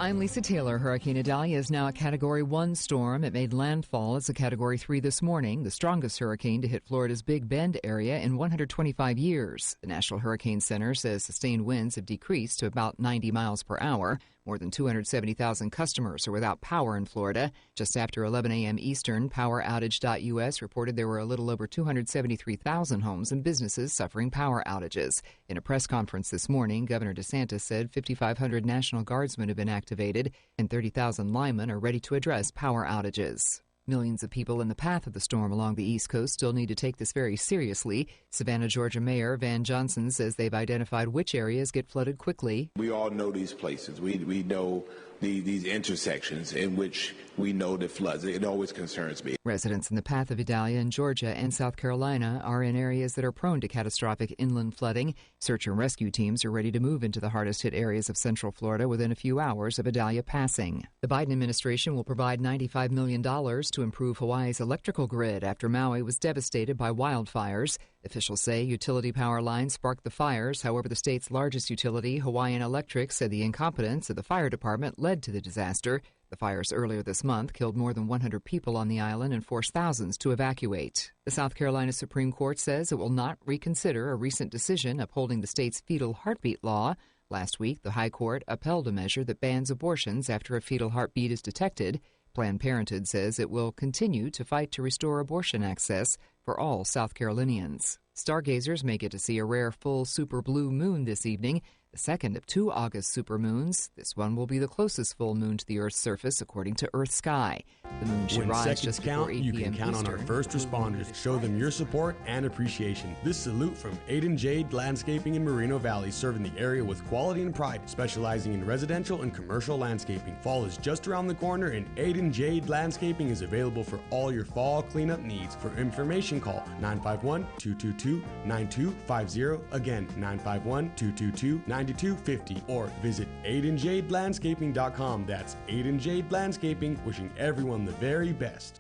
I'm Lisa Taylor. Hurricane Idalia is now a Category 1 storm. It made landfall as a Category 3 this morning, the strongest hurricane to hit Florida's Big Bend area in 125 years. The National Hurricane Center says sustained winds have decreased to about 90 miles per hour. More than 270,000 customers are without power in Florida. Just after 11 a.m. Eastern, PowerOutage.us reported there were a little over 273,000 homes and businesses suffering power outages. In a press conference this morning, Governor DeSantis said 5,500 National Guardsmen have been activated and 30,000 linemen are ready to address power outages. Millions of people in the path of the storm along the East Coast still need to take this very seriously. Savannah, Georgia Mayor Van Johnson says they've identified which areas get flooded quickly. We all know these places. We know these intersections in which we know the floods. It always concerns me. Residents in the path of Idalia in Georgia and South Carolina are in areas that are prone to catastrophic inland flooding. Search and rescue teams are ready to move into the hardest hit areas of Central Florida within a few hours of Idalia passing. The Biden administration will provide $95 million to improve Hawaii's electrical grid after Maui was devastated by wildfires. Officials say utility power lines sparked the fires. However, the state's largest utility, Hawaiian Electric, said the incompetence of the fire department led to the disaster. The fires earlier this month killed more than 100 people on the island and forced thousands to evacuate. The South Carolina Supreme Court says it will not reconsider a recent decision upholding the state's fetal heartbeat law. Last week, the High Court upheld a measure that bans abortions after a fetal heartbeat is detected. Planned Parenthood says it will continue to fight to restore abortion access for all South Carolinians. Stargazers may get to see a rare full super blue moon this evening, the second of 2 August supermoons. This one will be the closest full moon to the Earth's surface, according to Earth Sky. The moon should rise just before 8 p.m. You can count on our first responders. Show them your support and appreciation. This salute from Aiden Jade Landscaping in Moreno Valley, serving the area with quality and pride, specializing in residential and commercial landscaping. Fall is just around the corner, and Aiden Jade Landscaping is available for all your fall cleanup needs. For information, call 951-222-9250. Again, 951-222-9250, or visit AidenJadeLandscaping.com. That's Aiden Jade Landscaping, wishing everyone the very best.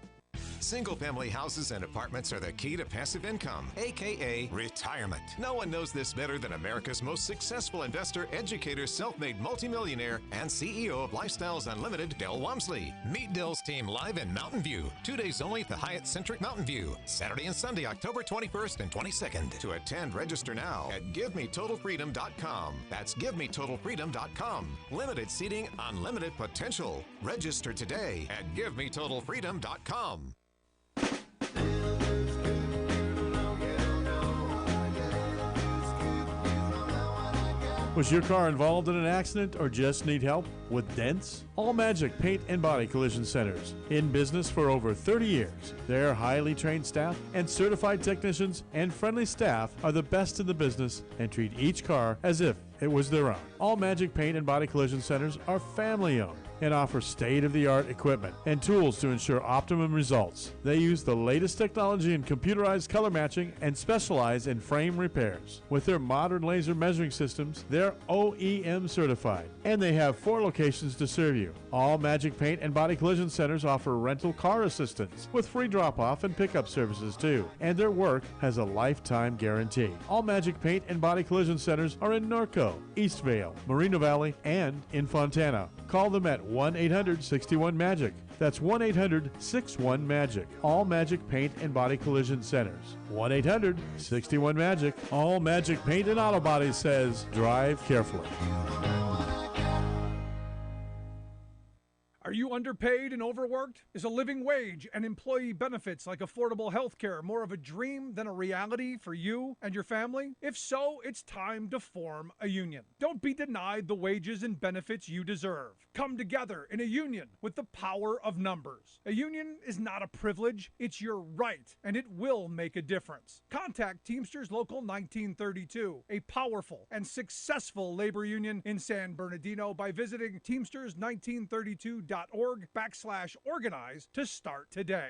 Single-family houses and apartments are the key to passive income, a.k.a. retirement. No one knows this better than America's most successful investor, educator, self-made multimillionaire, and CEO of Lifestyles Unlimited, Del Walmsley. Meet Del's team live in Mountain View, 2 days only at the Hyatt Centric Mountain View, Saturday and Sunday, October 21st and 22nd. To attend, register now at GiveMeTotalFreedom.com. That's GiveMeTotalFreedom.com. Limited seating, unlimited potential. Register today at GiveMeTotalFreedom.com. Was your car involved in an accident or just need help with dents? All Magic Paint and Body Collision Centers. In business for over 30 years. Their highly trained staff and certified technicians and friendly staff are the best in the business and treat each car as if it was their own. All Magic Paint and Body Collision Centers are family owned and offer state-of-the-art equipment and tools to ensure optimum results. They use the latest technology in computerized color matching and specialize in frame repairs. With their modern laser measuring systems, they're OEM certified, and they have 4 locations to serve you. All Magic Paint and Body Collision Centers offer rental car assistance with free drop-off and pickup services too, and their work has a lifetime guarantee. All Magic Paint and Body Collision Centers are in Norco, Eastvale, Moreno Valley, and in Fontana. Call them at 1-800-61-MAGIC. That's 1-800-61-MAGIC. All Magic Paint and Body Collision Centers. 1-800-61-MAGIC. All Magic Paint and Auto Body says, drive carefully. Are you underpaid and overworked? Is a living wage and employee benefits like affordable health care more of a dream than a reality for you and your family? If so, it's time to form a union. Don't be denied the wages and benefits you deserve. Come together in a union with the power of numbers. A union is not a privilege, it's your right, and it will make a difference. Contact Teamsters Local 1932, a powerful and successful labor union in San Bernardino, by visiting Teamsters1932.org/organize to start today.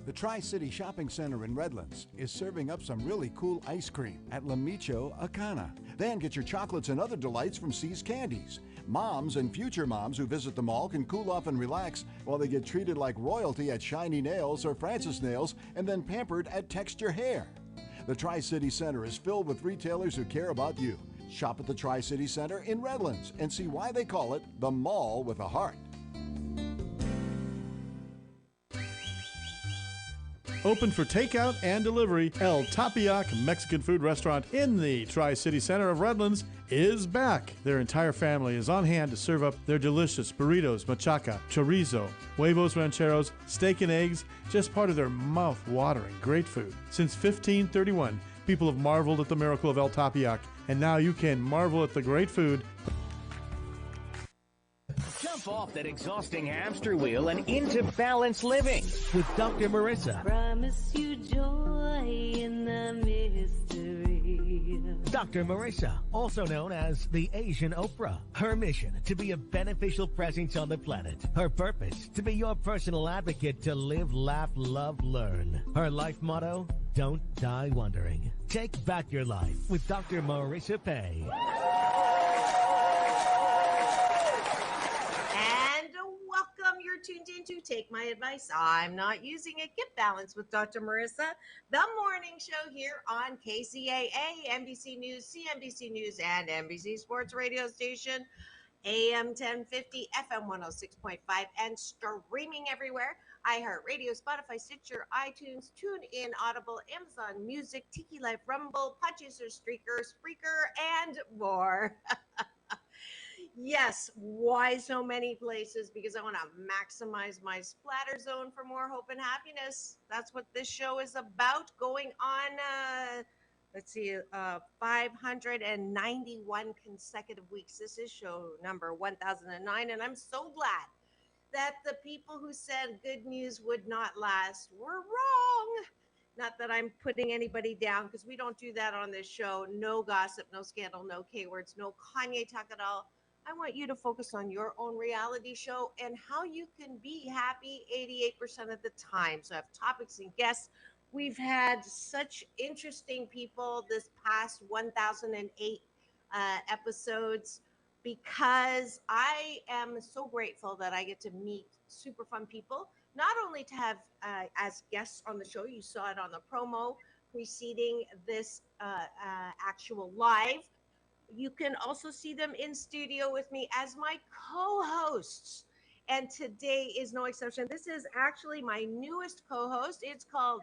The Tri-City Shopping Center in Redlands is serving up some really cool ice cream at La Micho Acana. Then get your chocolates and other delights from C's Candies. Moms and future moms who visit the mall can cool off and relax while they get treated like royalty at Shiny Nails or Francis Nails, and then pampered at Texture Hair. The Tri-City Center is filled with retailers who care about you. Shop at the Tri-City Center in Redlands and see why they call it the Mall with a Heart. Open for takeout and delivery, El Tapiac Mexican food restaurant in the Tri-City Center of Redlands is back. Their entire family is on hand to serve up their delicious burritos, machaca, chorizo, huevos rancheros, steak and eggs, just part of their mouth-watering great food. Since 1531, people have marveled at the miracle of El Tapiac, and now you can marvel at the great food. Jump off that exhausting hamster wheel and into balanced living with Dr. Marissa. Promise you joy in the mystery. Dr. Marissa, also known as the Asian Oprah. Her mission, to be a beneficial presence on the planet. Her purpose, to be your personal advocate to live, laugh, love, learn. Her life motto, don't die wondering. Take back your life with Dr. Marissa Pay. Tuned in to Take My Advice. I'm not using it. Get Balanced with Dr. Marissa, the morning show here on KCAA, NBC News, CNBC News, and NBC Sports radio station, AM 1050, FM 106.5, and streaming everywhere. iHeartRadio, Spotify, Stitcher, iTunes, TuneIn, Audible, Amazon Music, Tiki Life, Rumble, Podchaser, Spreaker, and more. Yes, why so many places? Because I want to maximize my splatter zone for more hope and happiness. That's what this show is about. Going on, 591 consecutive weeks. This is show number 1009, and I'm so glad that the people who said good news would not last were wrong. Not that I'm putting anybody down, because we don't do that on this show. No gossip, no scandal, no K-words, no Kanye talk at all. I want you to focus on your own reality show and how you can be happy 88% of the time. So I have topics and guests. We've had such interesting people this past 1008 episodes, because I am so grateful that I get to meet super fun people, not only to have as guests on the show. You saw it on the promo preceding this actual live. You can also see them in studio with me as my co-hosts. And today is no exception. This is actually my newest co-host. It's called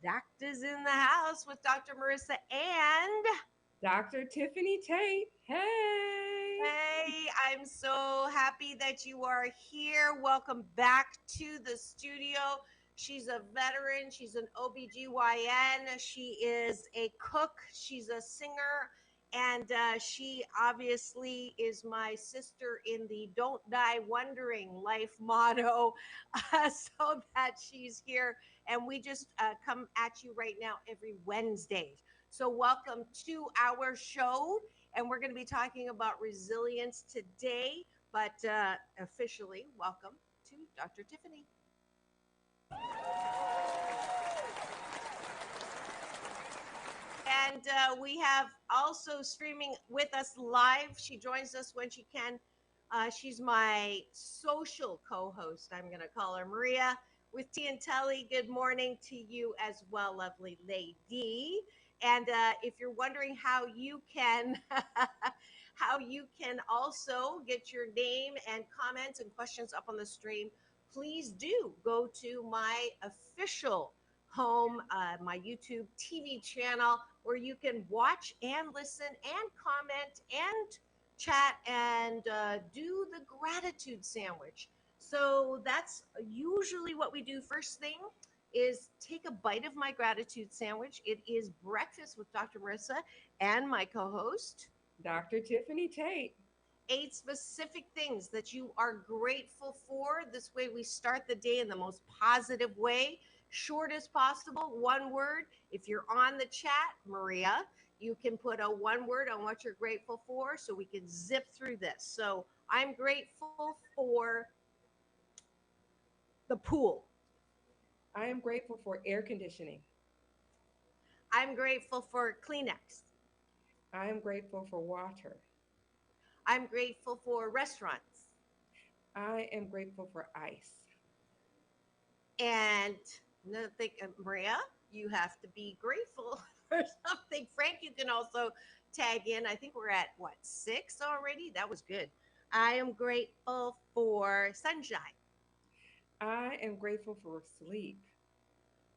Doctors in the House with Dr. Marissa and Dr. Tiffany Tate. Hey. Hey, I'm so happy that you are here. Welcome back to the studio. She's a veteran. She's an OBGYN. She is a cook. She's a singer. And she obviously is my sister in the Don't Die Wondering life motto, so that she's here. And we just come at you right now every Wednesday. So welcome to our show. And we're going to be talking about resilience today. But officially, welcome to Dr. Tiffany. And we have also streaming with us live. She joins us when she can. She's my social co-host. I'm going to call her Maria with T and Telly. Good morning to you as well, lovely lady. And if you're wondering how you can also get your name and comments and questions up on the stream, please do go to my official home, my YouTube TV channel, where you can watch and listen and comment and chat and do the gratitude sandwich. So that's usually what we do. First thing is take a bite of my gratitude sandwich. It is breakfast with Dr. Marissa and my co-host, Dr. Tiffany Tate. 8 specific things that you are grateful for. This way we start the day in the most positive way. Short as possible, one word. If you're on the chat, Maria, you can put a one word on what you're grateful for so we can zip through this. So I'm grateful for the pool. I am grateful for air conditioning. I'm grateful for Kleenex. I am grateful for water. I'm grateful for restaurants. I am grateful for ice. And another thing, Maria, you have to be grateful for something. Frank, you can also tag in. I think we're at what, 6 already? That was good. I am grateful for sunshine. I am grateful for sleep.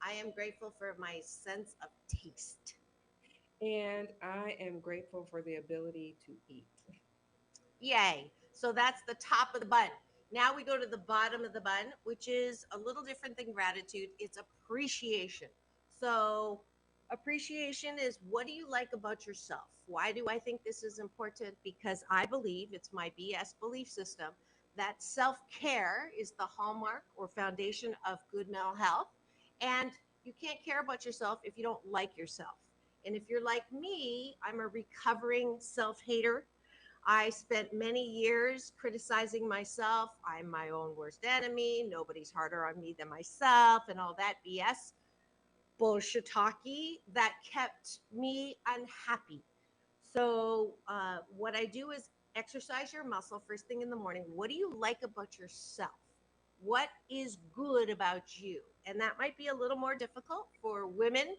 I am grateful for my sense of taste. And I am grateful for the ability to eat. Yay. So that's the top of the bun. Now we go to the bottom of the bun, which is a little different than gratitude. It's appreciation. So, appreciation is, what do you like about yourself? Why do I think this is important? Because I believe, it's my BS belief system, that self care is the hallmark or foundation of good mental health. And you can't care about yourself if you don't like yourself. And if you're like me, I'm a recovering self hater. I spent many years criticizing myself. I'm my own worst enemy. Nobody's harder on me than myself, and all that BS bullshit talkie that kept me unhappy. So, what I do is exercise your muscle first thing in the morning. What do you like about yourself? What is good about you? And that might be a little more difficult for women,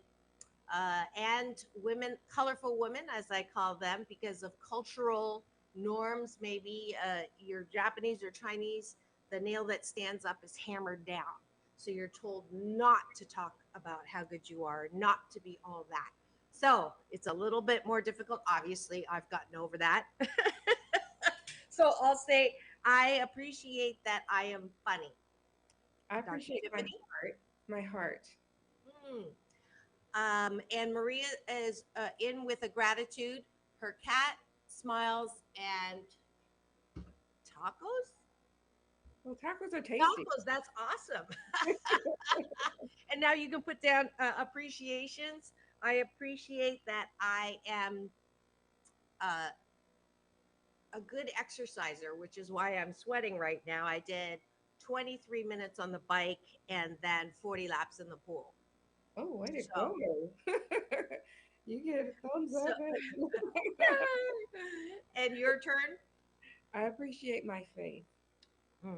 and women, colorful women, as I call them, because of cultural norms. Maybe you're Japanese or Chinese, the nail that stands up is hammered down. So you're told not to talk about how good you are, not to be all that. So it's a little bit more difficult. Obviously, I've gotten over that. So I'll say, I appreciate that I am funny. I Dr. appreciate my Tiffany? heart. My heart. Hmm. And Maria is in with a gratitude. Her cat smiles and tacos. Well, tacos are tasty. Tacos, that's awesome. And now you can put down appreciations. I appreciate that I am uh, a good exerciser, which is why I'm sweating right now. I did 23 minutes on the bike and then 40 laps in the pool. Oh, way to So, go. You get a thumbs so up. and your turn. I appreciate my faith. Hmm.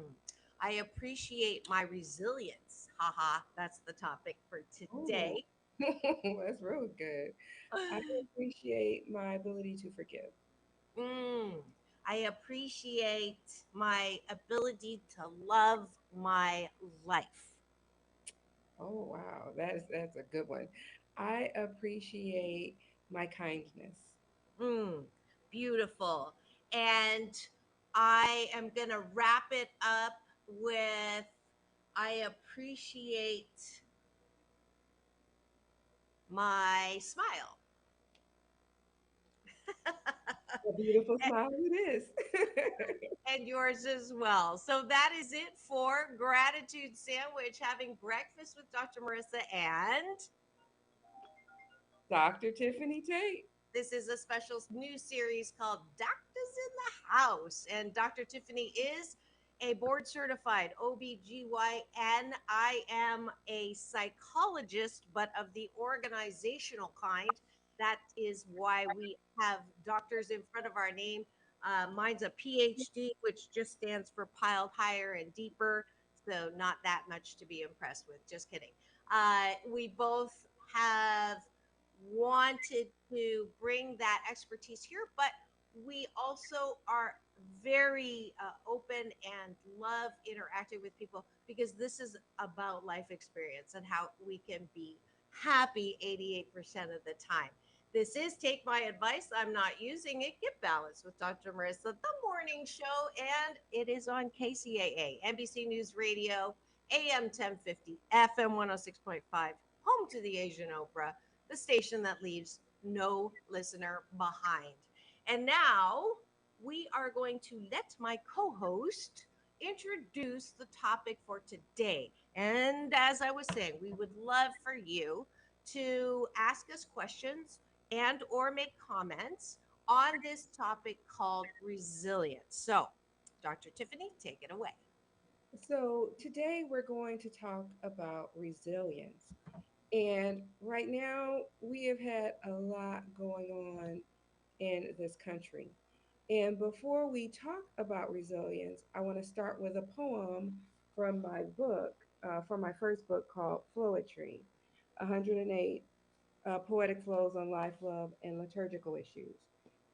I appreciate my resilience. Haha, that's the topic for Oh, today. that's real good. I appreciate my ability to forgive. Mm. I appreciate my ability to love my life. Oh, wow. That's a good one. I appreciate my kindness. Mm. Beautiful. And I am going to wrap it up with, I appreciate my smile. A beautiful smile it is. And yours as well. So that is it for Gratitude Sandwich, having breakfast with Dr. Marissa. And Dr. Tiffany Tate. this is a special new series called Doctors in the House. And Dr. Tiffany is a board certified OBGYN. I am a psychologist, but of the organizational kind. That is why we have doctors in front of our name. Mine's a PhD, which just stands for piled higher and deeper. So, not that much to be impressed with. Just kidding. We both have wanted to bring that expertise here, but we also are very open and love interacting with people, because this is about life experience and how we can be happy 88% of the time. This is Take My Advice. I'm not using it. Get Balanced with Dr. Marissa, the morning show, and it is on KCAA, NBC News Radio, AM 1050, FM 106.5, home to the Asian Oprah, the station that leaves no listener behind. And now we are going to let my co host introduce the topic for today. And as I was saying, we would love for you to ask us questions and or make comments on this topic called resilience. So, Dr. Tiffany, take it away. So, today we're going to talk about resilience. And right now, we have had a lot going on in this country. And before we talk about resilience, I want to start with a poem from my book, from my first book called Floetry, 108 Poetic Flows on Life, Love, and Liturgical Issues.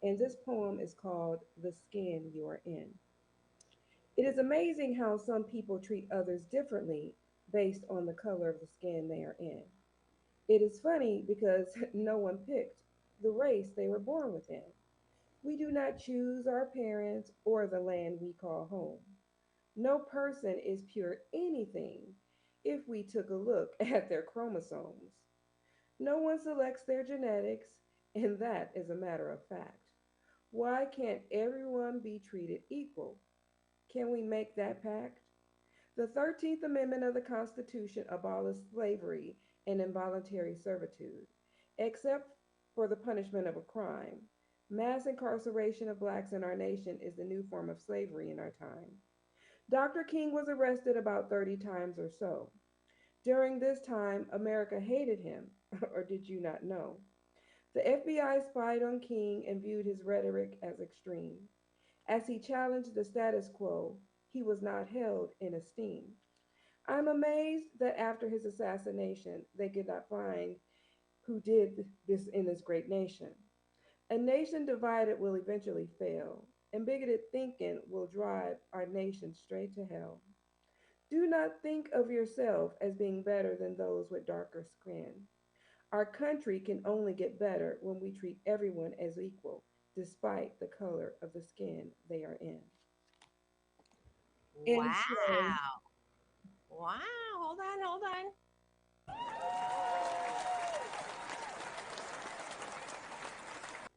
And this poem is called The Skin You Are In. It is amazing how some people treat others differently based on the color of the skin they are in. It is funny because no one picked the race they were born within. We do not choose our parents or the land we call home. No person is pure anything if we took a look at their chromosomes. No one selects their genetics, and that is a matter of fact. Why can't everyone be treated equal? Can we make that pact? The 13th Amendment of the Constitution abolished slavery and involuntary servitude, except for the punishment of a crime. Mass incarceration of blacks in our nation is the new form of slavery in our time. Dr. King was arrested about 30 times or so. During this time, America hated him, or did you not know? The FBI spied on King and viewed his rhetoric as extreme. As he challenged the status quo, he was not held in esteem. I'm amazed that after his assassination, they could not find who did this in this great nation. A nation divided will eventually fail, and bigoted thinking will drive our nation straight to hell. Do not think of yourself as being better than those with darker skin. Our country can only get better when we treat everyone as equal, despite the color of the skin they are in. And so, Wow. Wow. Hold on, hold on.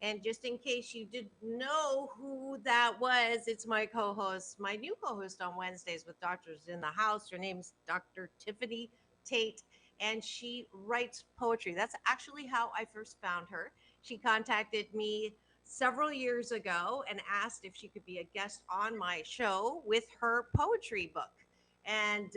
And just in case you didn't know who that was, it's my co host, my new co host on Wednesdays with Doctors in the House. Her name's Dr. Tiffany Tate, and she writes poetry. That's actually how I first found her. She contacted me several years ago and asked if she could be a guest on my show with her poetry book. And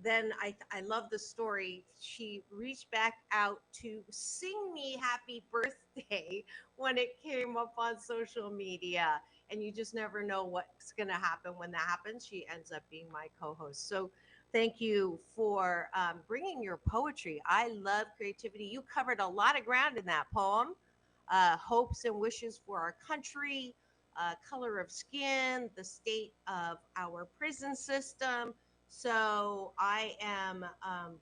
then I love the story. She reached back out to sing me happy birthday when it came up on social media. And you just never know what's going to happen when that happens. She ends up being my co host. So thank you for bringing your poetry. I love creativity. You covered a lot of ground in that poem. Hopes and wishes for our country, color of skin, the state of our prison system. So I am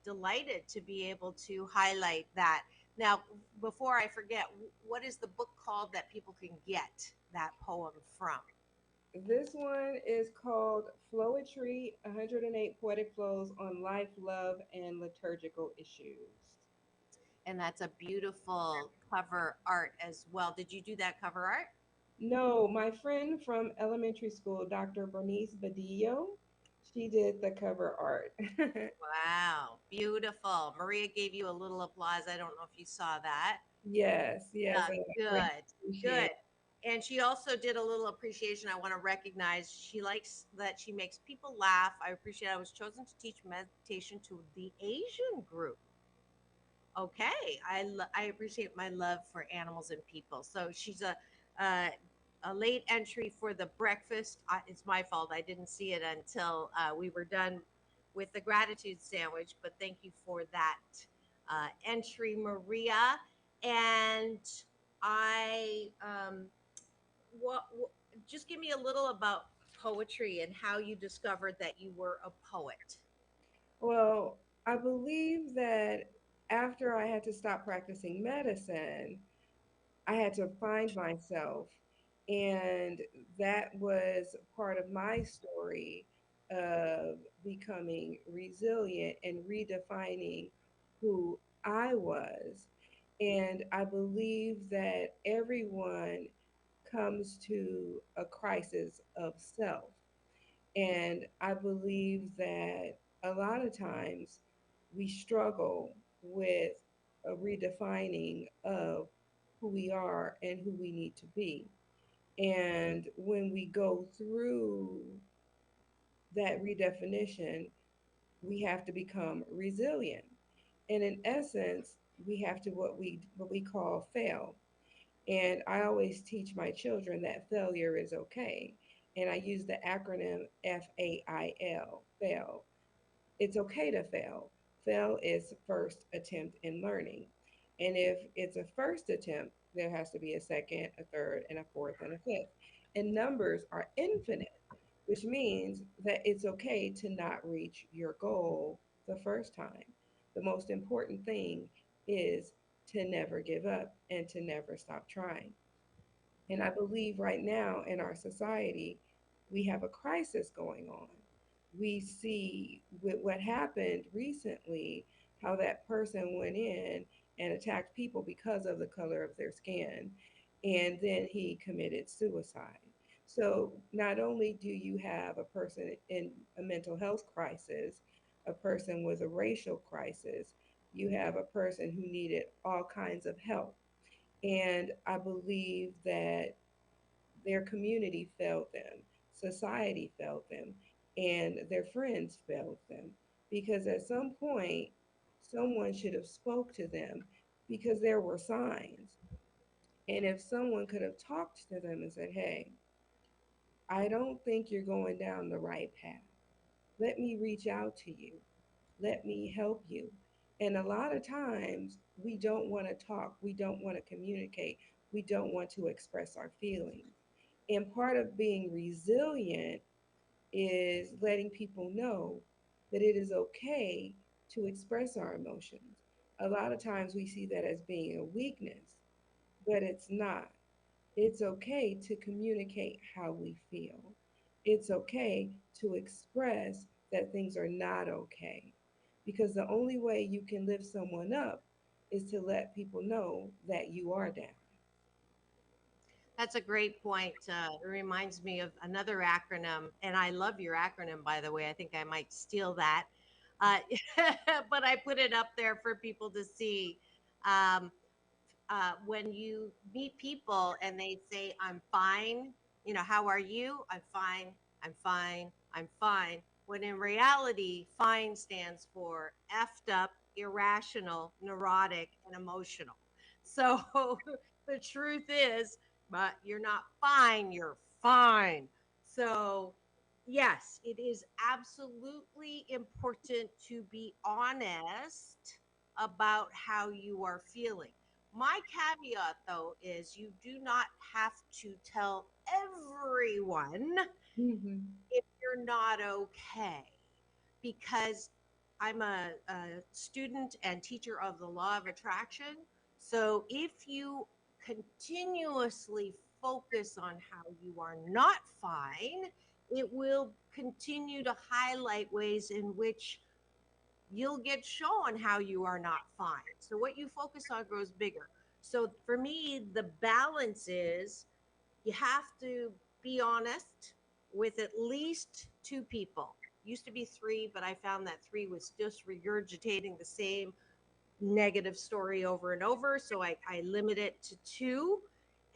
delighted to be able to highlight that. Now, before I forget, what is the book called that people can get that poem from? this one is called Flowetry 108 Poetic Flows on Life, Love, and Liturgical Issues. And that's a beautiful cover art as well. Did you do that cover art? No, my friend from elementary school, Dr. Bernice Badillo, she did the cover art. Wow, beautiful. Maria gave you a little applause. I don't know if you saw that. Yes, yes, I greatly Good, appreciate good. And she also did a little appreciation. I want to recognize she likes that she makes people laugh. I appreciate I was chosen to teach meditation to the Asian group. Okay, I appreciate my love for animals and people. So she's uh, a late entry for the breakfast. It's my fault. I didn't see it until we were done with the gratitude sandwich. But thank you for that entry, Maria. And I what just give me a little about poetry and how you discovered that you were a poet. Well, I believe that after I had to stop practicing medicine, I had to find myself. And that was part of my story of becoming resilient and redefining who I was. And I believe that everyone comes to a crisis of self. And I believe that a lot of times we struggle with a redefining of who we are and who we need to be. And when we go through that redefinition, we have to become resilient. And in essence, we have to what we call fail. And I always teach my children that failure is okay. And I use the acronym FAIL, fail. It's okay to fail. Fail is first attempt in learning. And if it's a first attempt, there has to be a second, a third, and a fourth, and a fifth. And numbers are infinite, which means that it's okay to not reach your goal the first time. The most important thing is to never give up and to never stop trying. And I believe right now in our society, we have a crisis going on. We see with what happened recently, how that person went in and attacked people because of the color of their skin, and then he committed suicide. So not only do you have a person in a mental health crisis, a person with a racial crisis, you have a person who needed all kinds of help. And I believe that their community failed them, society failed them, and their friends failed them. Because at some point, someone should have spoke to them because there were signs. And if someone could have talked to them and said, hey, I don't think you're going down the right path. Let me reach out to you. Let me help you. And a lot of times we don't want to talk, we don't want to communicate, we don't want to express our feelings. And part of being resilient is letting people know that it is okay to express our emotions. A lot of times we see that as being a weakness, but it's not. It's okay to communicate how we feel. It's okay to express that things are not okay. Because the only way you can lift someone up is to let people know that you are down. That's a great point. It reminds me of another acronym, and I love your acronym, by the way. I think I might steal that. Uh, but I put it up there for people to see. Um, when you meet people and they say, I'm fine, how are you? I'm fine, I'm fine, I'm fine. When in reality, fine stands for effed up, irrational, neurotic, and emotional. So the truth is, but you're not fine, you're fine. So, yes, it is absolutely important to be honest about how you are feeling. My caveat, though, is you do not have to tell everyone Mm-hmm. if you're not okay, because I'm a student and teacher of the law of attraction. So if you continuously focus on how you are not fine, it will continue to highlight ways in which you'll get shown how you are not fine. So what you focus on grows bigger. So for me, the balance is you have to be honest with at least two people. Used to be three, but I found that three was just regurgitating the same negative story over and over. So I limit it to two.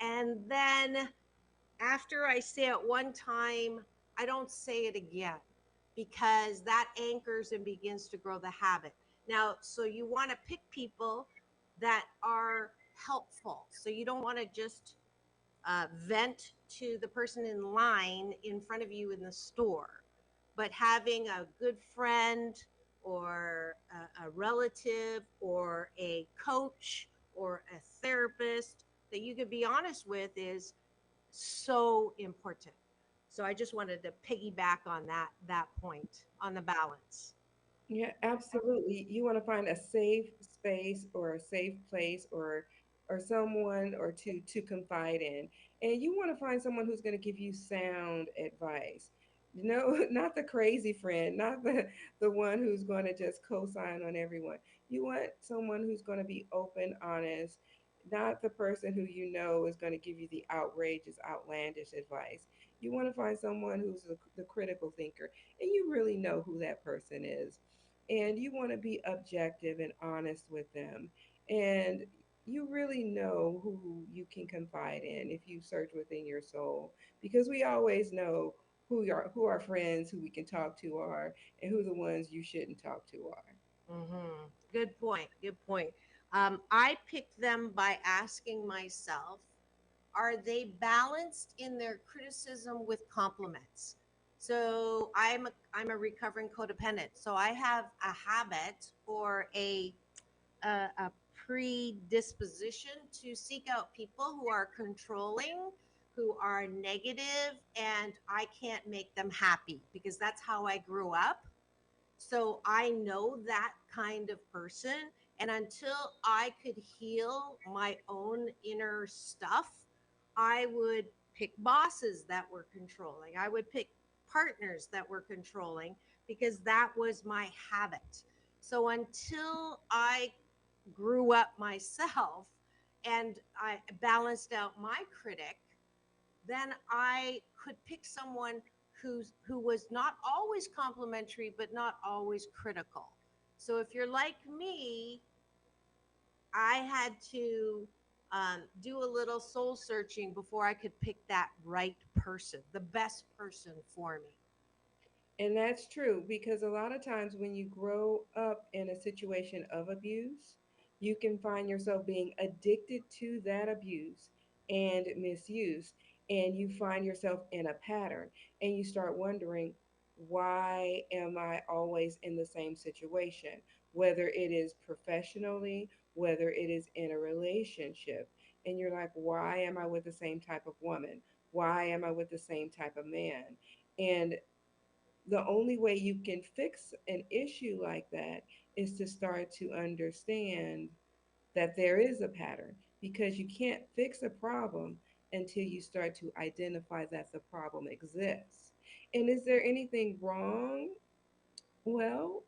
And then after I say it one time, I don't say it again because that anchors and begins to grow the habit. Now, so you want to pick people that are helpful. So you don't want to just vent to the person in line in front of you in the store, but having a good friend or a relative or a coach or a therapist that you can be honest with is so important. So I just wanted to piggyback on that point on the balance. Yeah, absolutely. You want to find a safe space or a safe place or someone or two to confide in. And you want to find someone who's going to give you sound advice. No, not the crazy friend, not the one who's going to just co-sign on everyone. You want someone who's going to be open, honest, not the person who you know is going to give you the outrageous, outlandish advice. You want to find someone who's the critical thinker, and you really know who that person is, and you want to be objective and honest with them, and you really know who you can confide in if you search within your soul, because we always know who our friends who we can talk to are and who the ones you shouldn't talk to are. Good point. Good point. I picked them by asking myself, are they balanced in their criticism with compliments? So I'm a recovering codependent. So I have a habit or a predisposition to seek out people who are controlling, who are negative, and I can't make them happy because that's how I grew up. So I know that kind of person. And until I could heal my own inner stuff, I would pick bosses that were controlling. I would pick partners that were controlling because that was my habit. So until I grew up myself and I balanced out my critic, then I could pick someone who was not always complimentary, but not always critical. So if you're like me, I had to do a little soul searching before I could pick that right person, the best person for me. And that's true because a lot of times when you grow up in a situation of abuse, you can find yourself being addicted to that abuse and misuse. And you find yourself in a pattern and you start wondering, why am I always in the same situation? Whether it is professionally, whether it is in a relationship. And you're like, why am I with the same type of woman? Why am I with the same type of man? And the only way you can fix an issue like that is to start to understand that there is a pattern because you can't fix a problem until you start to identify that the problem exists. And is there anything wrong? Well,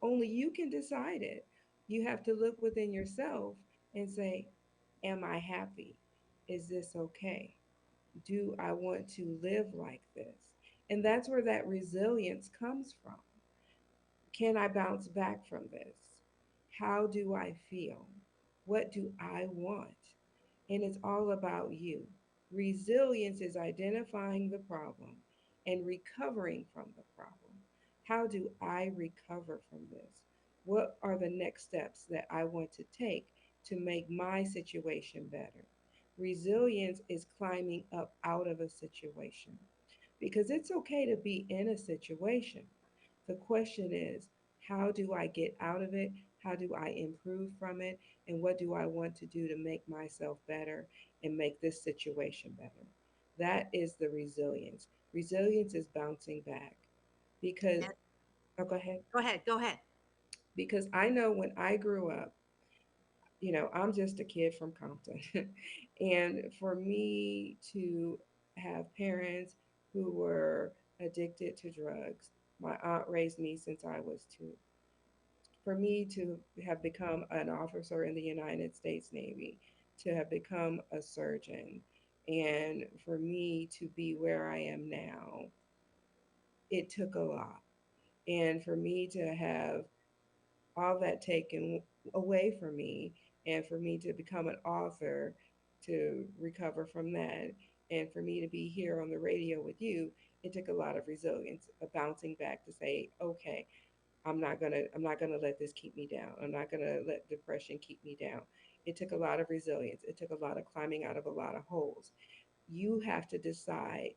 only you can decide it. You have to look within yourself and say, am I happy? Is this okay? Do I want to live like this? And that's where that resilience comes from. Can I bounce back from this? How do I feel? What do I want? And it's all about you. Resilience is identifying the problem and recovering from the problem. How do I recover from this? What are the next steps that I want to take to make my situation better? Resilience is climbing up out of a situation because it's okay to be in a situation. The question is, how do I get out of it? How do I improve from it? And what do I want to do to make myself better and make this situation better? That is the resilience. Resilience is bouncing back because, And oh, go ahead. go ahead, go ahead. Because I know when I grew up, I'm just a kid from Compton. And for me to have parents who were addicted to drugs, my aunt raised me since I was two. For me to have become an officer in the United States Navy, to have become a surgeon, and for me to be where I am now, it took a lot. And for me to have all that taken away from me and for me to become an author to recover from that and for me to be here on the radio with you, it took a lot of resilience, a bouncing back to say, okay, I'm not gonna let this keep me down. I'm not gonna let depression keep me down. It took a lot of resilience. It took a lot of climbing out of a lot of holes. You have to decide,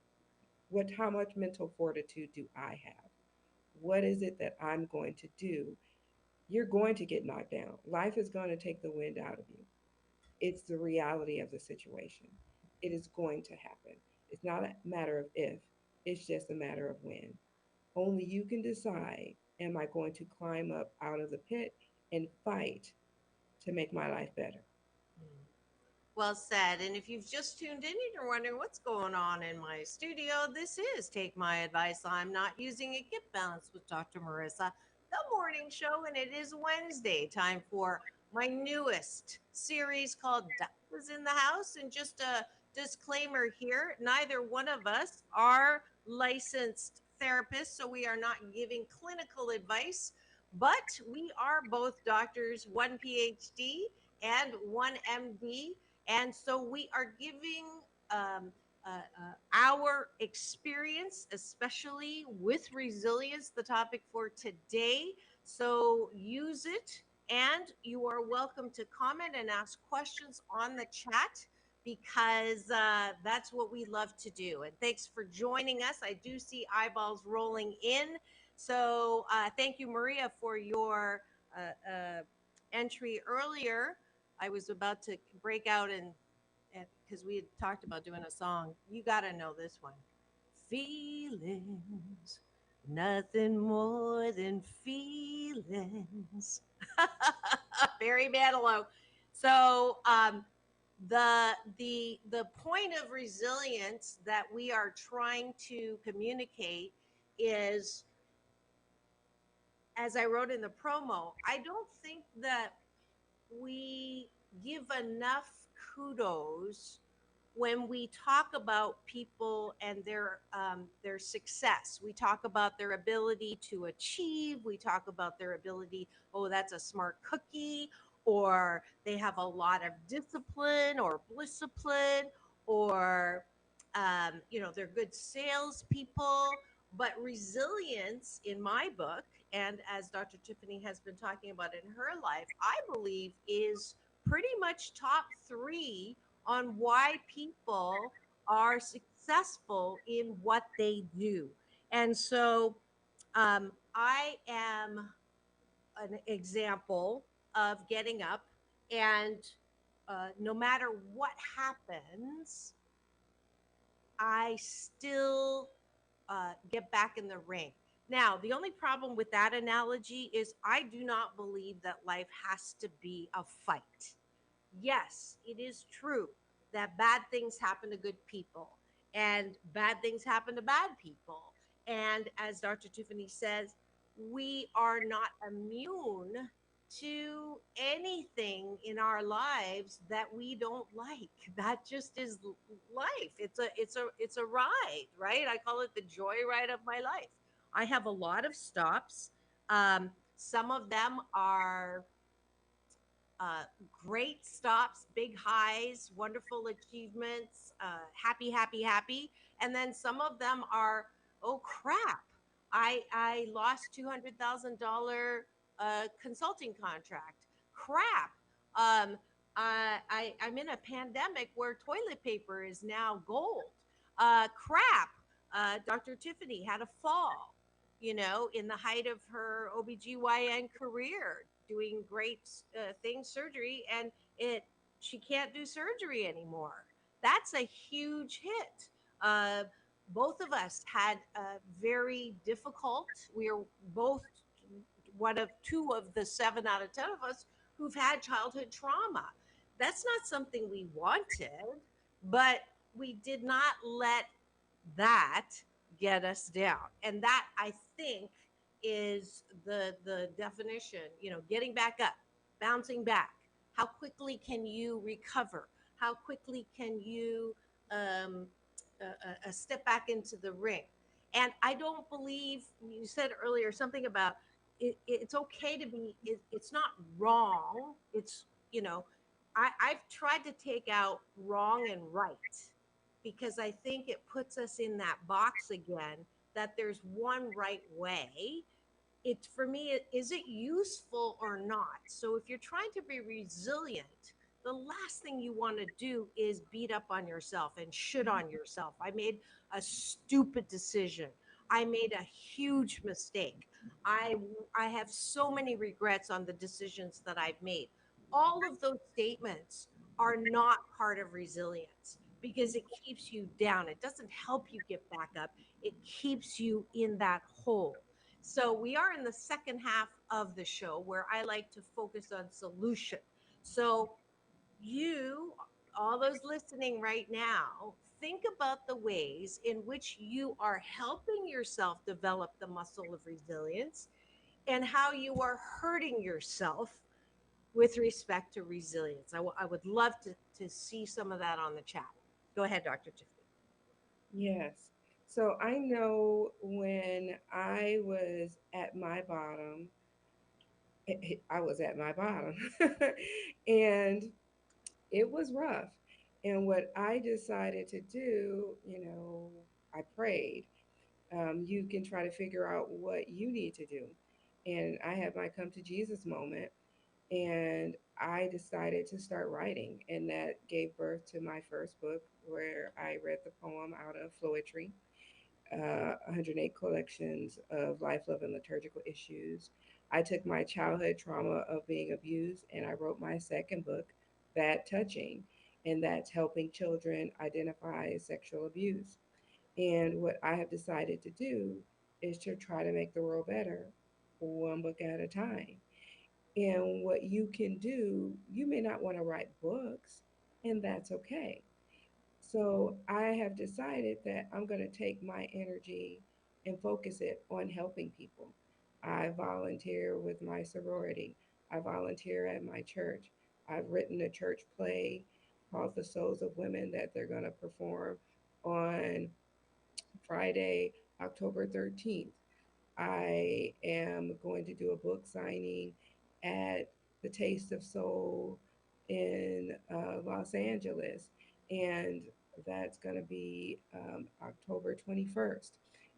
how much mental fortitude do I have? What is it that I'm going to do? You're going to get knocked down. Life is going to take the wind out of you. It's the reality of the situation. It is going to happen. It's not a matter of if, it's just a matter of when. Only you can decide, am I going to climb up out of the pit and fight to make my life better? Well said. And if you've just tuned in and you're wondering what's going on in my studio, this is Take My Advice. I'm not using it. Get Balanced with Dr. Marissa, the morning show, and it is Wednesday. Time for my newest series called Doctors in the House. And just a disclaimer here, neither one of us are licensed therapists, so we are not giving clinical advice, but we are both doctors, one PhD and one MD, and so we are giving our experience, especially with resilience, the topic for today. So use it, and you are welcome to comment and ask questions on the chat because that's what we love to do. And thanks for joining us. I do see eyeballs rolling in. So thank you, Maria, for your entry earlier. I was about to break out and because we had talked about doing a song. You got to know this one. Feelings, nothing more than feelings. Barry Manilow. So the point of resilience that we are trying to communicate is, as I wrote in the promo, I don't think that we give enough kudos when we talk about people and their success. We talk about their ability to achieve. We talk about their ability. Oh, that's a smart cookie, or they have a lot of discipline or discipline, or they're good salespeople. But resilience, in my book, and as Dr. Tiffany has been talking about in her life, I believe is pretty much top three on why people are successful in what they do. And so I am an example of getting up and no matter what happens, I still get back in the ring. Now, the only problem with that analogy is I do not believe that life has to be a fight. Yes, it is true that bad things happen to good people and bad things happen to bad people. And as Dr. Tiffany says, we are not immune to anything in our lives that we don't like. That just is life. It's a ride, right? I call it the joy ride of my life. I have a lot of stops. Some of them are uh, great stops, big highs, wonderful achievements, happy, happy, happy. And then some of them are, oh crap, I lost $200,000 consulting contract. Crap. I'm in a pandemic where toilet paper is now gold. Crap. Dr. Tiffany had a fall, in the height of her OBGYN career, doing great things, surgery, and it she can't do surgery anymore. That's a huge hit. Uh, Both of us had very difficult. We are both one of two of the 7 out of 10 of us who've had childhood trauma. That's not something we wanted, but we did not let that get us down. And that, I think, is the definition, getting back up, bouncing back. How quickly can you recover? How quickly can you um, step back into the ring? And I don't believe you said earlier something about it's okay to be, it's not wrong. It's, I've tried to take out wrong and right because I think it puts us in that box again that there's one right way. It's for me, is it useful or not? So if you're trying to be resilient, the last thing you want to do is beat up on yourself and shit on yourself. I made a stupid decision. I made a huge mistake. I I have so many regrets on the decisions that I've made. All of those statements are not part of resilience because it keeps you down. It doesn't help you get back up. It keeps you in that hole. So we are in the second half of the show where I like to focus on solution. So you, all those listening right now, think about the ways in which you are helping yourself develop the muscle of resilience and how you are hurting yourself with respect to resilience. I would love to see some of that on the chat. Go ahead, Dr. Tiffany. Yes. So I know when I was at my bottom, I was at my bottom, and it was rough. And what I decided to do, I prayed. You can try to figure out what you need to do. And I had my come to Jesus moment, and I decided to start writing. And that gave birth to my first book, where I read the poem out of Floetry, 108 collections of life, love, and liturgical issues. I took my childhood trauma of being abused and I wrote my second book, that touching, and that's helping children identify sexual abuse. And what I have decided to do is to try to make the world better one book at a time. And what you can do, you may not want to write books, and that's okay. So I have decided that I'm going to take my energy and focus it on helping people. I volunteer with my sorority. I volunteer at my church. I've written a church play called The Souls of Women that they're going to perform on Friday, October 13th. I am going to do a book signing at the Taste of Soul in Los Angeles, and that's going to be October 21st.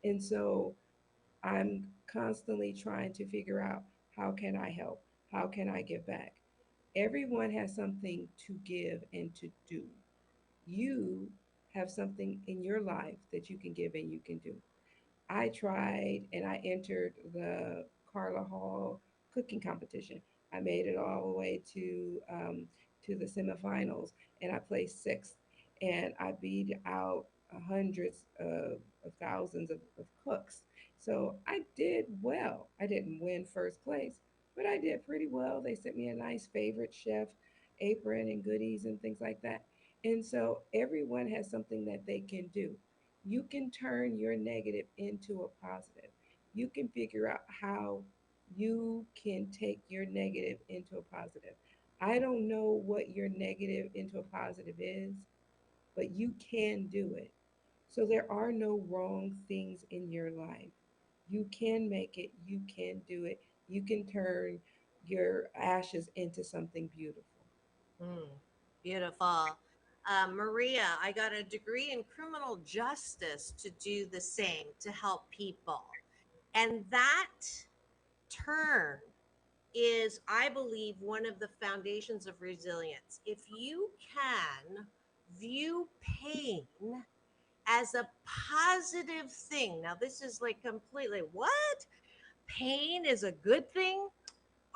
And so I'm constantly trying to figure out, how can I help? How can I give back? Everyone has something to give and to do. You have something in your life that you can give and you can do. I tried and I entered the Carla Hall cooking competition. I made it all the way to the semifinals, and I placed sixth. And I beat out hundreds of thousands of cooks. So I did well. I didn't win first place, but I did pretty well. They sent me a nice favorite chef apron and goodies and things like that. And so everyone has something that they can do. You can turn your negative into a positive. You can figure out how you can take your negative into a positive. I don't know what your negative into a positive is, but you can do it. So there are no wrong things in your life. You can make it, you can do it. You can turn your ashes into something beautiful. Mm, beautiful. Maria, I got a degree in criminal justice to do the same, to help people. And that turn is, I believe, one of the foundations of resilience. If you can view pain as a positive thing, now this is like completely what? Pain is a good thing?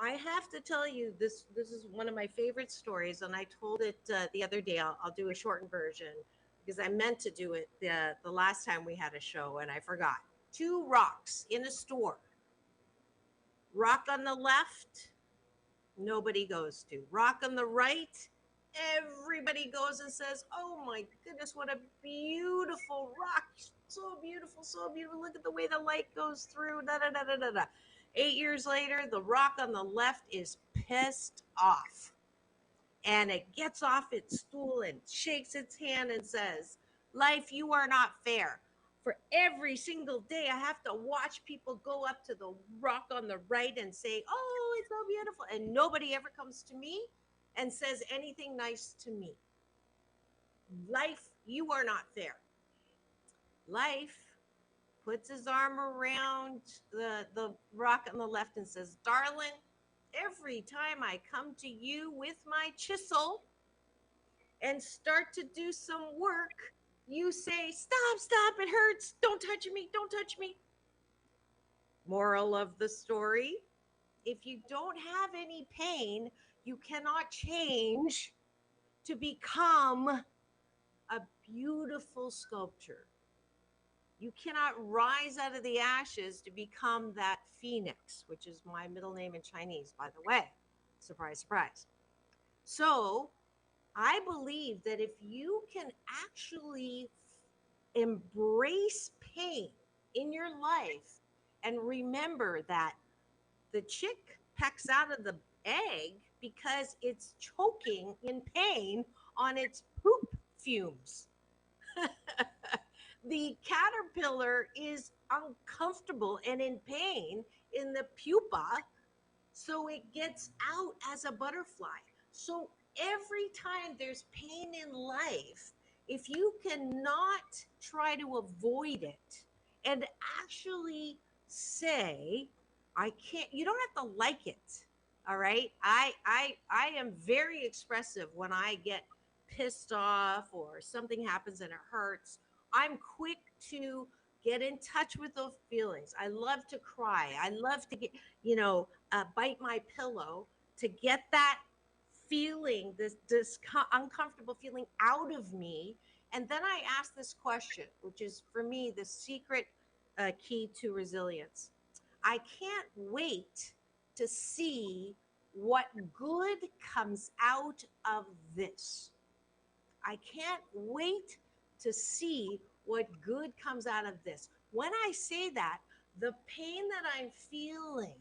I have to tell you this. This is one of my favorite stories, and I told it the other day. I'll do a shortened version because I meant to do it the last time we had a show, and I forgot. Two rocks in a store. Rock on the left, nobody goes to. Rock on the right, everybody goes and says, "Oh my goodness, what a beautiful rock! So beautiful, so beautiful. Look at the way the light goes through." Da da da da da da. 8 years later, the rock on the left is pissed off, and it gets off its stool and shakes its hand and says, "Life, you are not fair. For every single day, I have to watch people go up to the rock on the right and say, 'Oh, it's so beautiful.' And nobody ever comes to me and says anything nice to me. Life, you are not fair." Life puts his arm around the rock on the left and says, "Darling, every time I come to you with my chisel and start to do some work, you say, 'Stop, stop, it hurts. Don't touch me, don't touch me.'" Moral of the story: if you don't have any pain, you cannot change to become a beautiful sculpture. You cannot rise out of the ashes to become that phoenix, which is my middle name in Chinese, by the way. Surprise, surprise. So I believe that if you can actually embrace pain in your life and remember that the chick pecks out of the egg because it's choking in pain on its poop fumes. The caterpillar is uncomfortable and in pain in the pupa, so it gets out as a butterfly. So every time there's pain in life, if you cannot try to avoid it and actually say, "I can't," you don't have to like it. All right. I am very expressive when I get pissed off or something happens and it hurts. I'm quick to get in touch with those feelings. I love to cry. I love to get, bite my pillow to get that feeling, this uncomfortable feeling out of me. And then I asked this question, which is for me the secret key to resilience. I can't wait to see what good comes out of this. I can't wait to see what good comes out of this. When I say that, the pain that I'm feeling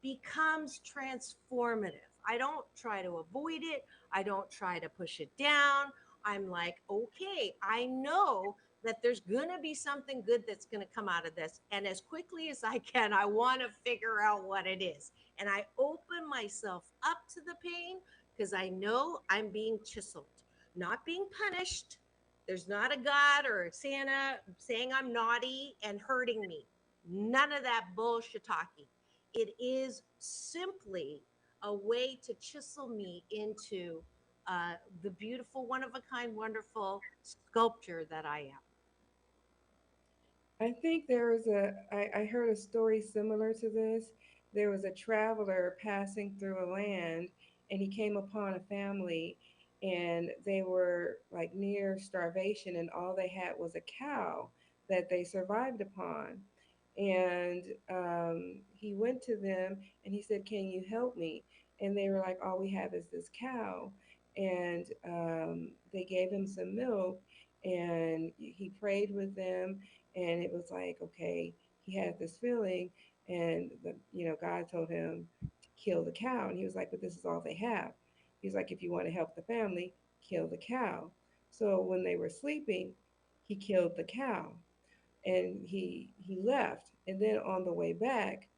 becomes transformative. I don't try to avoid it, I don't try to push it down. I'm like, okay, I know that there's going to be something good that's going to come out of this. And as quickly as I can, I want to figure out what it is. And I open myself up to the pain because I know I'm being chiseled, not being punished. There's not a God or a Santa saying I'm naughty and hurting me. None of that bullshit talking. It is simply a way to chisel me into the beautiful, one of a kind, wonderful sculpture that I am. I think there was I heard a story similar to this. There was a traveler passing through a land and he came upon a family and they were like near starvation and all they had was a cow that they survived upon. And he went to them and he said, "Can you help me?" And they were like, "All we have is this cow." And they gave him some milk and he prayed with them and it was like, okay, he had this feeling and God told him to kill the cow and he was like, but this is all they have. He's like, if you want to help the family, kill the cow. So when they were sleeping, he killed the cow and he left. And then on the way back,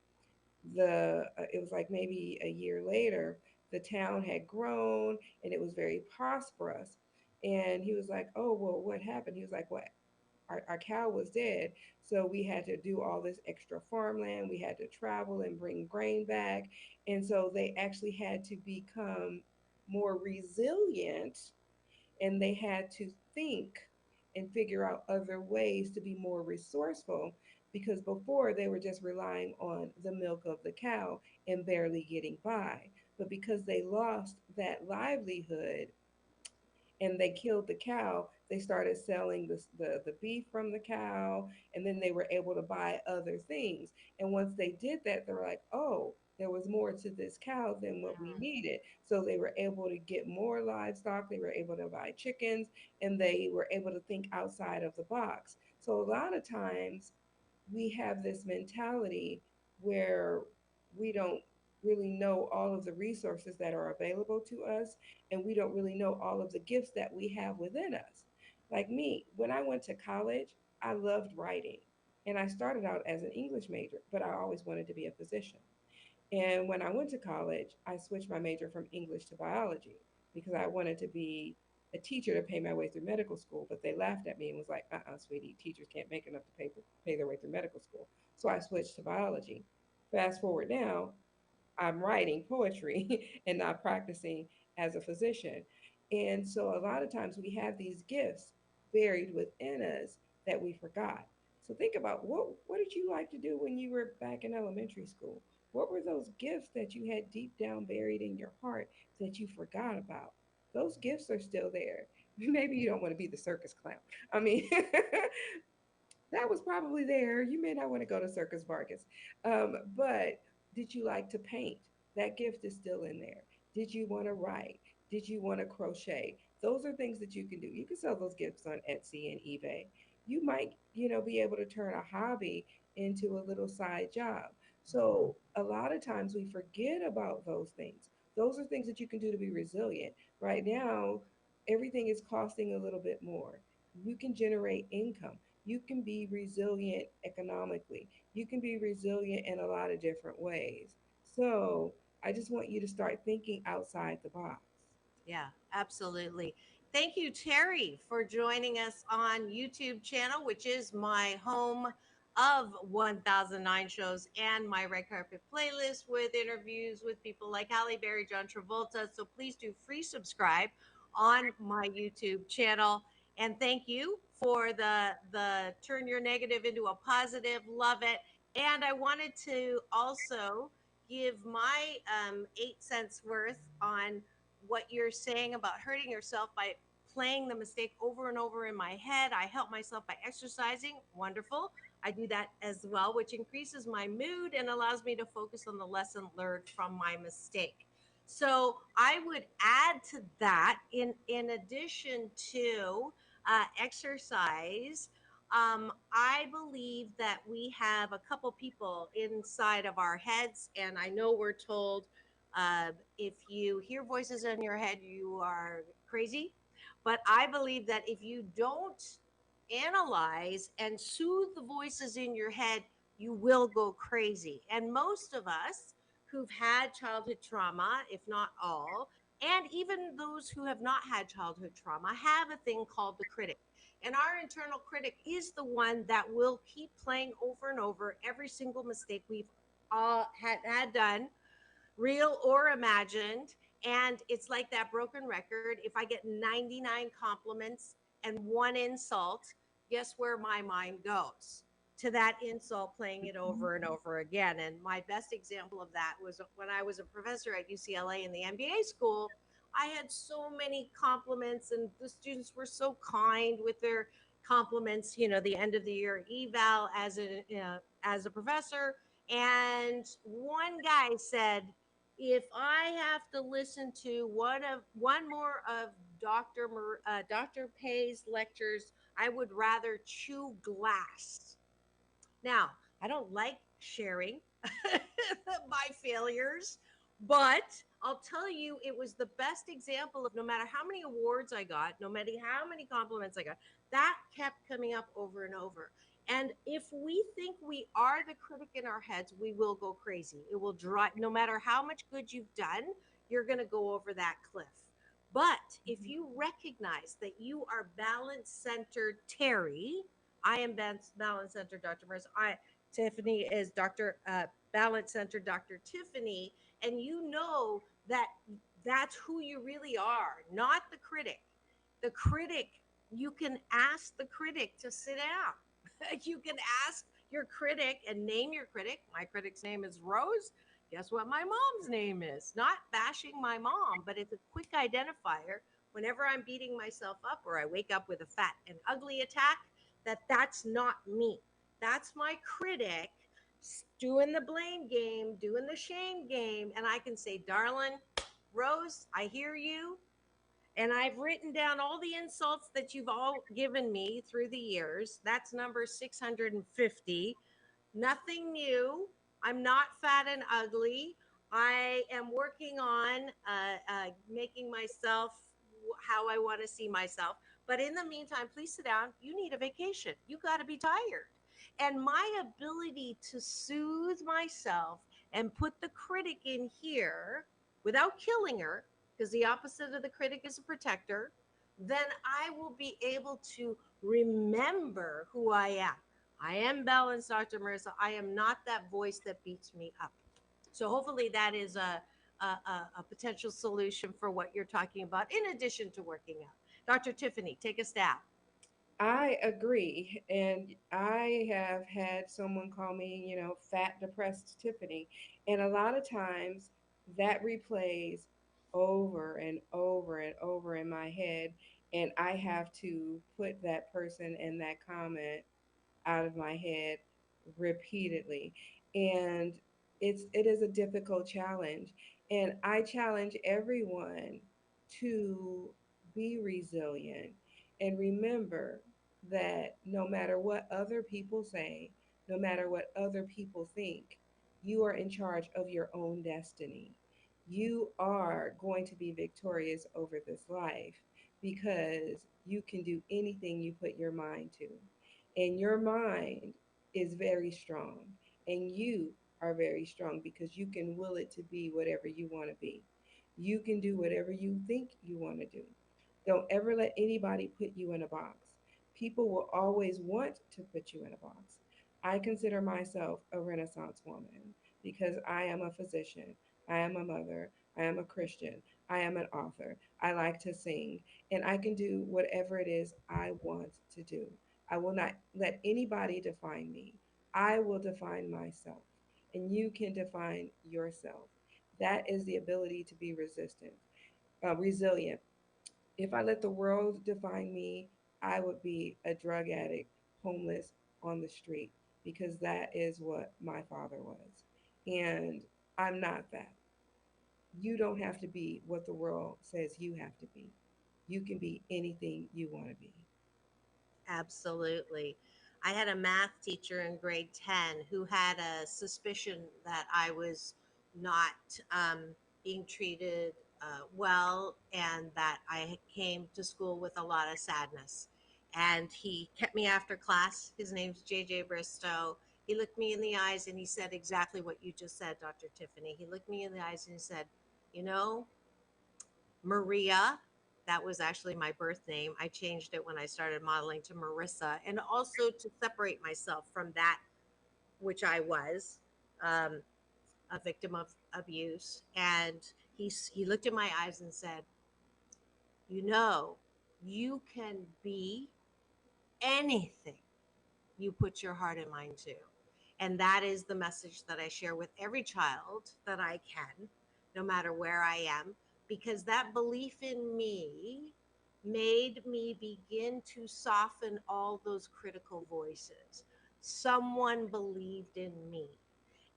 the it was like maybe a year later, the town had grown and it was very prosperous. And he was like, oh, well, what happened? He was like, what? Our cow was dead. So we had to do all this extra farmland. We had to travel and bring grain back. And so they actually had to become more resilient and they had to think and figure out other ways to be more resourceful because before they were just relying on the milk of the cow and barely getting by. But because they lost that livelihood, and they killed the cow, they started selling the beef from the cow, and then they were able to buy other things. And once they did that, they were like, oh, there was more to this cow than what we needed. So they were able to get more livestock, they were able to buy chickens, and they were able to think outside of the box. So a lot of times we have this mentality where we don't really know all of the resources that are available to us, and we don't really know all of the gifts that we have within us. Like me, when I went to college, I loved writing. And I started out as an English major, but I always wanted to be a physician. And when I went to college, I switched my major from English to biology because I wanted to be a teacher to pay my way through medical school. But they laughed at me and was like, sweetie, teachers can't make enough to pay their way through medical school. So I switched to biology. Fast forward now, I'm writing poetry and not practicing as a physician. And so a lot of times we have these gifts buried within us that we forgot. So think about what did you like to do when you were back in elementary school? What were those gifts that you had deep down buried in your heart that you forgot about? Those gifts are still there. Maybe you don't want to be the circus clown. I mean, that was probably there. You may not want to go to Circus Vargas. But did you like to paint? That gift is still in there. Did you want to write? Did you want to crochet? Those are things that you can do. You can sell those gifts on Etsy and eBay. You might, be able to turn a hobby into a little side job. So a lot of times we forget about those things. Those are things that you can do to be resilient. Right now, everything is costing a little bit more. You can generate income. You can be resilient economically. You can be resilient in a lot of different ways. So I just want you to start thinking outside the box. Yeah, absolutely. Thank you, Terry, for joining us on YouTube channel, which is my home of 1009 shows and my red carpet playlist with interviews with people like Halle Berry, John Travolta. So please do free subscribe on my YouTube channel. And thank you for the turn your negative into a positive. Love it. And I wanted to also give my 8 cents worth on what you're saying about hurting yourself by playing the mistake over and over in my head. I help myself by exercising. Wonderful. I do that as well, which increases my mood and allows me to focus on the lesson learned from my mistake. So I would add to that, in addition to exercise. I believe that we have a couple people inside of our heads, and I know we're told if you hear voices in your head, you are crazy. But I believe that if you don't analyze and soothe the voices in your head, you will go crazy. And most of us who've had childhood trauma, if not all, and even those who have not had childhood trauma, have a thing called the critic. And our internal critic is the one that will keep playing over and over every single mistake we've had done, real or imagined. And it's like that broken record. If I get 99 compliments and one insult, guess where my mind goes? To that insult, playing it over and over again. And my best example of that was when I was a professor at UCLA in the MBA school. I had so many compliments, and the students were so kind with their compliments. The end of the year eval as a professor, and one guy said, if I have to listen to one more of Dr. Pay's lectures, I would rather chew glass. Now, I don't like sharing my failures, but I'll tell you, it was the best example of no matter how many awards I got, no matter how many compliments I got, that kept coming up over and over. And if we think we are the critic in our heads, we will go crazy. It will drive, no matter how much good you've done, you're going to go over that cliff. But if you recognize that you are balance centered Terry, I am balance centered Dr. Marissa. Tiffany is Dr. Balance Center Dr. Tiffany, and you know that that's who you really are, not the critic. The critic, you can ask the critic to sit down. You can ask your critic and name your critic. My critic's name is Rose. Guess what my mom's name is? Not bashing my mom, but it's a quick identifier whenever I'm beating myself up or I wake up with a fat and ugly attack, that's not me. That's my critic doing the blame game, doing the shame game. And I can say, darling, Rose, I hear you. And I've written down all the insults that you've all given me through the years. That's number 650. Nothing new. I'm not fat and ugly. I am working on making myself how I want to see myself. But in the meantime, please sit down. You need a vacation. You got to be tired. And my ability to soothe myself and put the critic in here without killing her, because the opposite of the critic is a protector, then I will be able to remember who I am. I am balanced, Dr. Marissa. I am not that voice that beats me up. So hopefully that is a potential solution for what you're talking about, in addition to working out. Dr. Tiffany, take a stab. I agree. And I have had someone call me, fat, depressed Tiffany. And a lot of times that replays over and over and over in my head. And I have to put that person and that comment out of my head repeatedly. And it is a difficult challenge. And I challenge everyone to be resilient and remember that no matter what other people say, no matter what other people think, you are in charge of your own destiny. You are going to be victorious over this life because you can do anything you put your mind to. And your mind is very strong, and you are very strong because you can will it to be whatever you want to be. You can do whatever you think you want to do. Don't ever let anybody put you in a box. People will always want to put you in a box. I consider myself a Renaissance woman because I am a physician, I am a mother, I am a Christian, I am an author, I like to sing, and I can do whatever it is I want to do. I will not let anybody define me. I will define myself, and you can define yourself. That is the ability to be resistant. resilient. If I let the world define me, I would be a drug addict, homeless on the street, because that is what my father was. And I'm not that. You don't have to be what the world says you have to be. You can be anything you want to be. Absolutely. I had a math teacher in grade 10 who had a suspicion that I was not um, being treated well, and that I came to school with a lot of sadness. And he kept me after class. His name's JJ Bristow. He looked me in the eyes and he said exactly what you just said, Dr. Tiffany. He looked me in the eyes and he said, "You know, Maria," that was actually my birth name. I changed it when I started modeling to Marissa, and also to separate myself from that which I was, um, a victim of abuse. And he looked in my eyes and said, "You know, you can be anything you put your heart and mind to." And that is the message that I share with every child that I can, no matter where I am, because that belief in me made me begin to soften all those critical voices. Someone believed in me.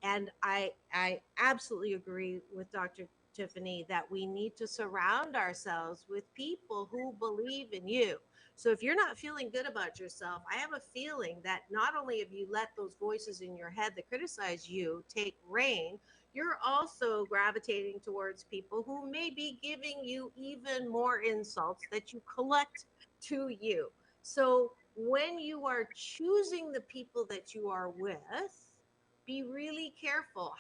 And I absolutely agree with Dr. Tiffany that we need to surround ourselves with people who believe in you. So if you're not feeling good about yourself, I have a feeling that not only have you let those voices in your head that criticize you take reign, you're also gravitating towards people who may be giving you even more insults that you collect to you. So when you are choosing the people that you are with, be really careful.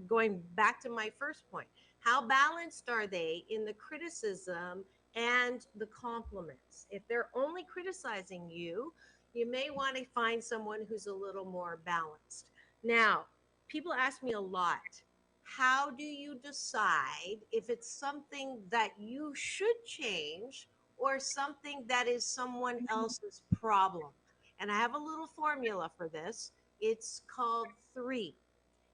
Going back to my first point, how balanced are they in the criticism and the compliments? If they're only criticizing you, you may want to find someone who's a little more balanced. Now, people ask me a lot, how do you decide if it's something that you should change or something that is someone else's problem? And I have a little formula for this. It's called three.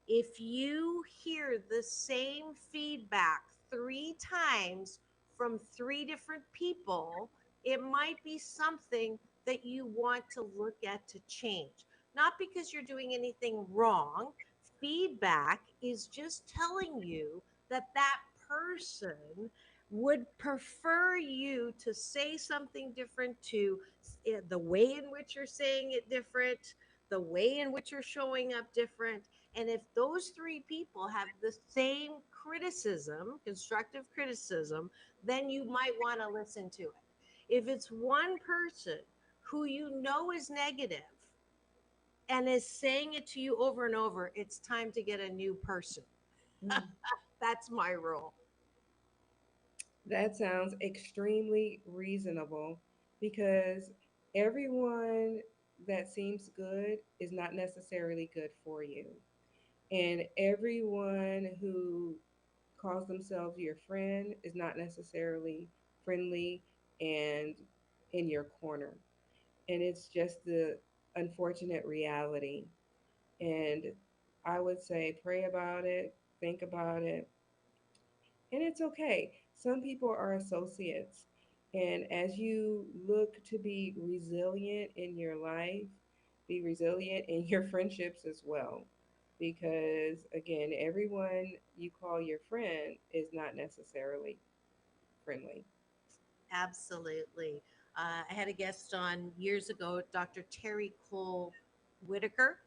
If you hear the same feedback three times from three different people, it might be something that you want to look at to change. Not because you're doing anything wrong. Feedback is just telling you that that person would prefer you to say something different, to the way in which you're saying it different, the way in which you're showing up different. And if those three people have the same criticism, constructive criticism, then you might want to listen to it. If it's one person who you know is negative and is saying it to you over and over, it's time to get a new person. Mm. That's my rule. That sounds extremely reasonable because everyone that seems good is not necessarily good for you. And everyone who calls themselves your friend is not necessarily friendly and in your corner. And it's just the unfortunate reality. And I would say pray about it, think about it, and it's okay. Some people are associates. And as you look to be resilient in your life, be resilient in your friendships as well. Because again, everyone you call your friend is not necessarily friendly. Absolutely. I had a guest on years ago, Dr. Terry Cole Whitaker,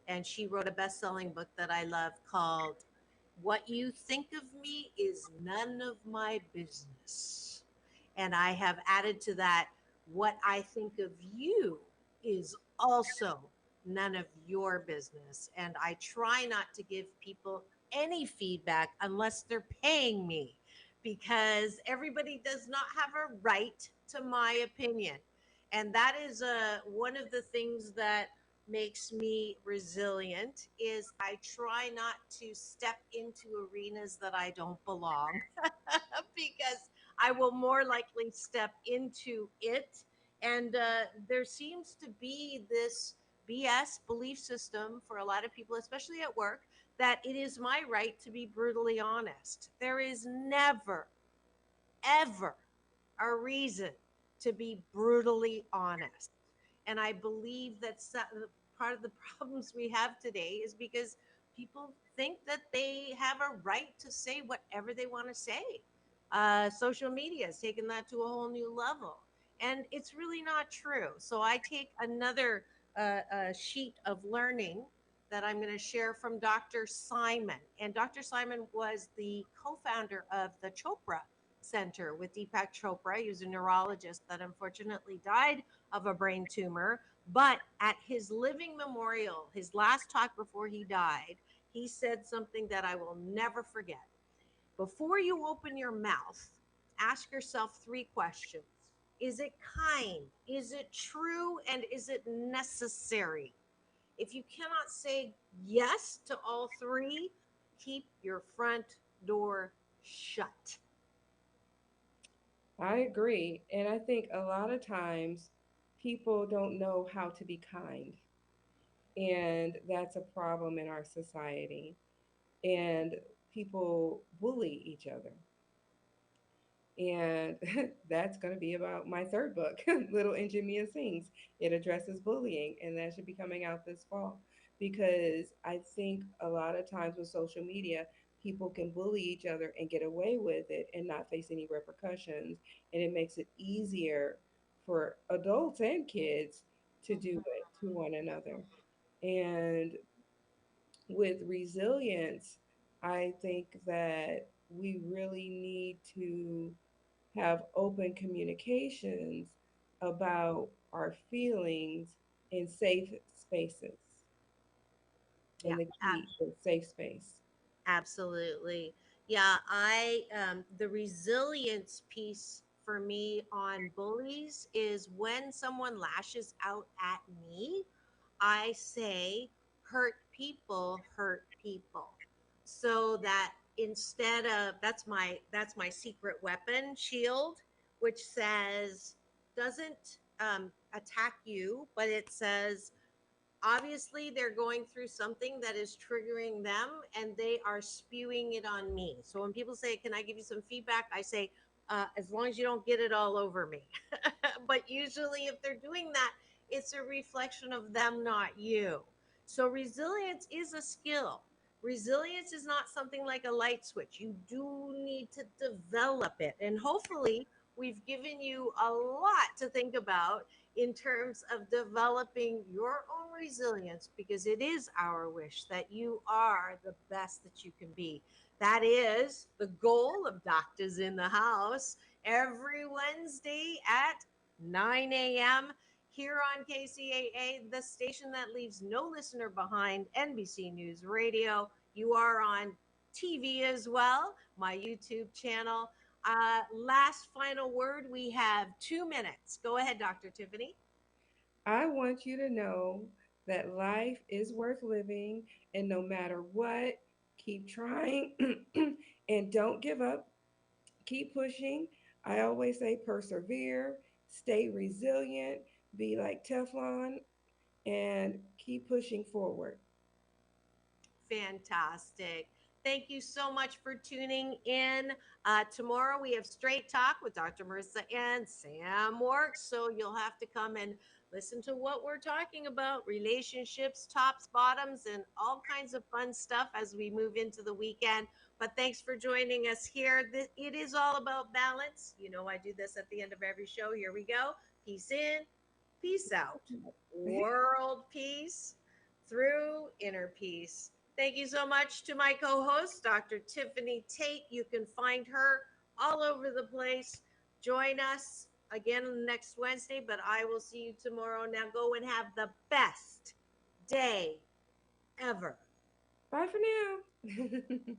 and she wrote a best selling book that I love called "What You Think of Me Is None of My Business." And I have added to that, "What I think of you is also none of your business." And I try not to give people any feedback unless they're paying me, because everybody does not have a right to my opinion. And that is one of the things that makes me resilient is I try not to step into arenas that I don't belong because I will more likely step into it. And there seems to be this BS belief system for a lot of people, especially at work, that it is my right to be brutally honest. There is never ever a reason to be brutally honest. And I believe that part of the problems we have today is because people think that they have a right to say whatever they want to say. Social media has taken that to a whole new level. And it's really not true. So I take another sheet of learning that I'm going to share from Dr. Simon. And Dr. Simon was the co founder of the Chopra Center with Deepak Chopra. He was a neurologist that unfortunately died of a brain tumor. But at his living memorial, his last talk before he died, he said something that I will never forget. Before you open your mouth, ask yourself three questions. Is it kind? Is it true? And is it necessary? If you cannot say yes to all three, keep your front door shut. I agree. And I think a lot of times people don't know how to be kind. And that's a problem in our society. And people bully each other. And that's going to be about my third book, Little Mia Sings. It addresses bullying, and that should be coming out this fall. Because I think a lot of times with social media, people can bully each other and get away with it and not face any repercussions. And it makes it easier for adults and kids to do it to one another. And with resilience, I think that we really need to have open communications about our feelings in safe spaces. Yeah, And the key is safe space. absolutely. Yeah, I the resilience piece for me on bullies is when someone lashes out at me, I say hurt people. So that instead of that's my secret weapon shield, which says doesn't attack you, but it says obviously they're going through something that is triggering them and they are spewing it on me. So when people say, can I give you some feedback, I say, as long as you don't get it all over me. But usually if they're doing that, it's a reflection of them, not you. So resilience is a skill. Resilience is not something like a light switch. You do need to develop it, and hopefully we've given you a lot to think about in terms of developing your own resilience, because it is our wish that you are the best that you can be. That is the goal of Doctors in the House every Wednesday at 9 a.m. here on KCAA, the station that leaves no listener behind, NBC News Radio. You are on TV as well, my YouTube channel. Last final word. We have 2 minutes. Go ahead, Dr. Tiffany. I want you to know that life is worth living, and no matter what, keep trying and don't give up. Keep pushing. I always say persevere, stay resilient, be like Teflon, and keep pushing forward. Fantastic. Thank you so much for tuning in. Tomorrow we have Straight Talk with Dr. Marissa and Sam Works. So you'll have to come and listen to what we're talking about relationships, tops, bottoms, and all kinds of fun stuff as we move into the weekend. But thanks for joining us here. It is all about balance. You know, I do this at the end of every show. Here we go. Peace in, peace out. World peace through inner peace. Thank you so much to my co host, Dr. Tiffany Tate. You can find her all over the place. Join us again next Wednesday, but I will see you tomorrow. Now go and have the best day ever. Bye for now.